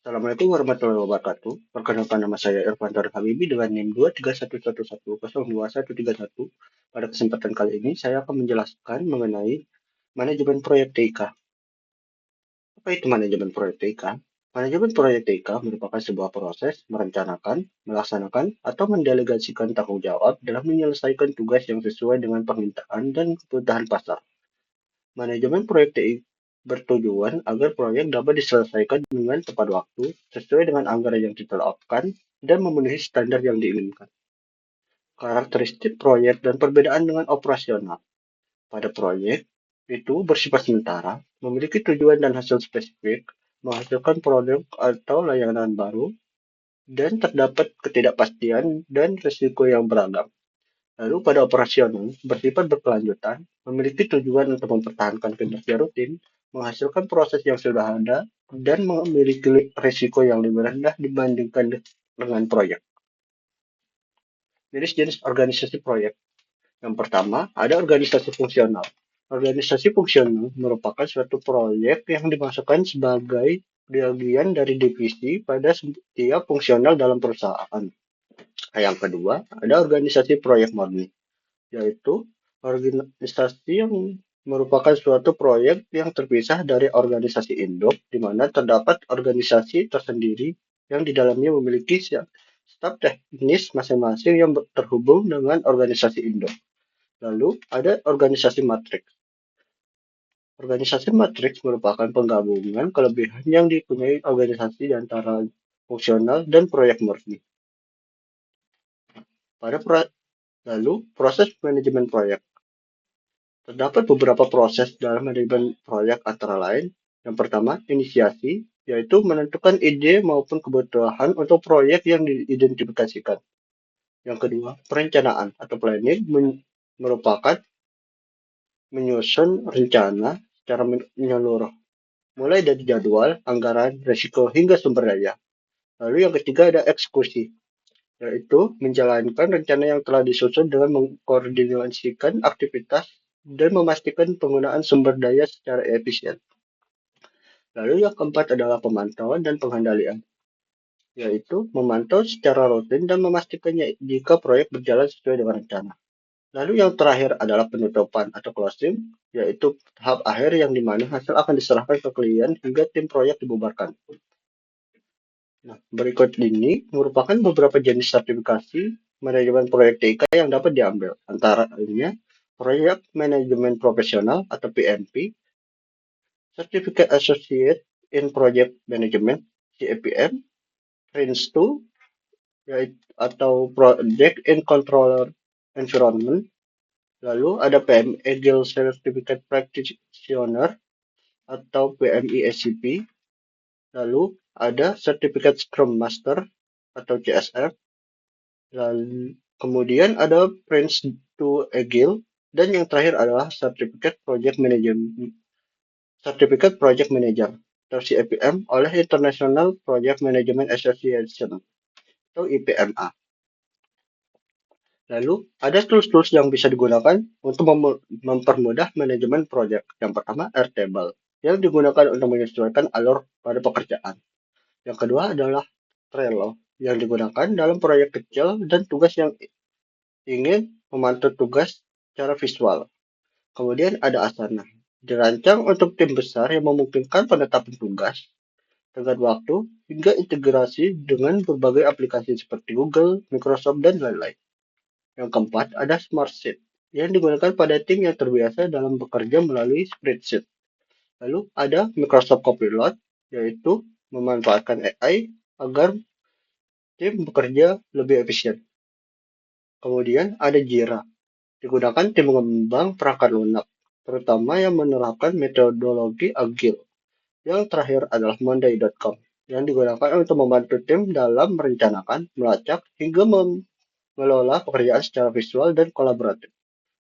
Assalamualaikum warahmatullahi wabarakatuh. Perkenalkan nama saya Irfan Tarek Habibi dengan NIM 23111102131. Pada kesempatan kali ini saya akan menjelaskan mengenai manajemen proyek TIK. Apa itu manajemen proyek TIK? Manajemen proyek TIK merupakan sebuah proses merencanakan, melaksanakan, atau mendelegasikan tanggung jawab dalam menyelesaikan tugas yang sesuai dengan permintaan dan kebutuhan pasar. Manajemen proyek TI bertujuan agar proyek dapat diselesaikan dengan tepat waktu, sesuai dengan anggaran yang ditetapkan, dan memenuhi standar yang diinginkan. Karakteristik proyek dan perbedaan dengan operasional. Pada proyek, itu bersifat sementara, memiliki tujuan dan hasil spesifik, menghasilkan produk atau layanan baru, dan terdapat ketidakpastian dan risiko yang beragam. Lalu pada operasional, bersifat berkelanjutan, memiliki tujuan untuk mempertahankan kinerja rutin, menghasilkan proses yang sudah ada, dan memiliki risiko yang lebih rendah dibandingkan dengan proyek. Jenis-jenis organisasi proyek. Yang pertama, ada organisasi fungsional. Organisasi fungsional merupakan suatu proyek yang dimasukkan sebagai bagian dari divisi pada setiap fungsional dalam perusahaan. Yang kedua, ada organisasi proyek murni, yaitu organisasi yang merupakan suatu proyek yang terpisah dari organisasi induk, di mana terdapat organisasi tersendiri yang di dalamnya memiliki staf teknis masing-masing yang terhubung dengan organisasi induk. Lalu ada organisasi matriks. Organisasi matriks merupakan penggabungan kelebihan yang dipunyai organisasi antara fungsional dan proyek murni. Pada Lalu proses manajemen proyek. Terdapat beberapa proses dalam manajemen proyek antara lain. Yang pertama, inisiasi, yaitu menentukan ide maupun kebutuhan untuk proyek yang diidentifikasikan. Yang kedua, perencanaan atau planning merupakan menyusun rencana secara menyeluruh, mulai dari jadwal, anggaran, risiko, hingga sumber daya. Lalu yang ketiga ada eksekusi, yaitu menjalankan rencana yang telah disusun dengan mengkoordinasikan aktivitas dan memastikan penggunaan sumber daya secara efisien. Lalu yang keempat adalah pemantauan dan pengendalian, yaitu memantau secara rutin dan memastikannya jika proyek berjalan sesuai dengan rencana. Lalu yang terakhir adalah penutupan atau closing, yaitu tahap akhir yang dimana hasil akan diserahkan ke klien hingga tim proyek dibubarkan. Nah, berikut ini merupakan beberapa jenis sertifikasi manajemen proyek TIK yang dapat diambil. Antara lainnya, Proyek Manajemen Profesional atau PMP, Certificate Associate in Project Management (CAPM), Prince 2, atau Project in Controller Environment. Lalu ada PMI Agile Certificate Practitioner atau PMI SCP. Lalu ada Certificate Scrum Master atau CSM. Lalu kemudian ada Prince 2 Agile, dan yang terakhir adalah Certificate Project Manager atau CPM oleh International Project Management Association atau IPMA. Lalu ada tools-tools yang bisa digunakan untuk mempermudah manajemen proyek. Yang pertama, Airtable, yang digunakan untuk menyesuaikan alur pada pekerjaan. Yang kedua adalah Trello, yang digunakan dalam proyek kecil dan tugas yang ingin memantau tugas secara visual. Kemudian ada Asana, dirancang untuk tim besar yang memungkinkan penetapan tugas, tenggat waktu, hingga integrasi dengan berbagai aplikasi seperti Google, Microsoft, dan lain-lain. Yang keempat, ada Smartsheet, yang digunakan pada tim yang terbiasa dalam bekerja melalui spreadsheet. Lalu ada Microsoft Copilot, yaitu memanfaatkan AI agar tim bekerja lebih efisien. Kemudian ada Jira, digunakan tim mengembang perangkat lunak, terutama yang menerapkan metodologi agile. Yang terakhir adalah Monday.com, yang digunakan untuk membantu tim dalam merencanakan, melacak, hingga mengelola pekerjaan secara visual dan kolaboratif.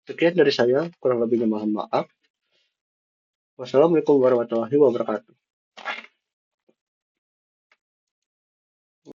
Sekian dari saya, kurang lebihnya mohon maaf. Wassalamualaikum warahmatullahi wabarakatuh.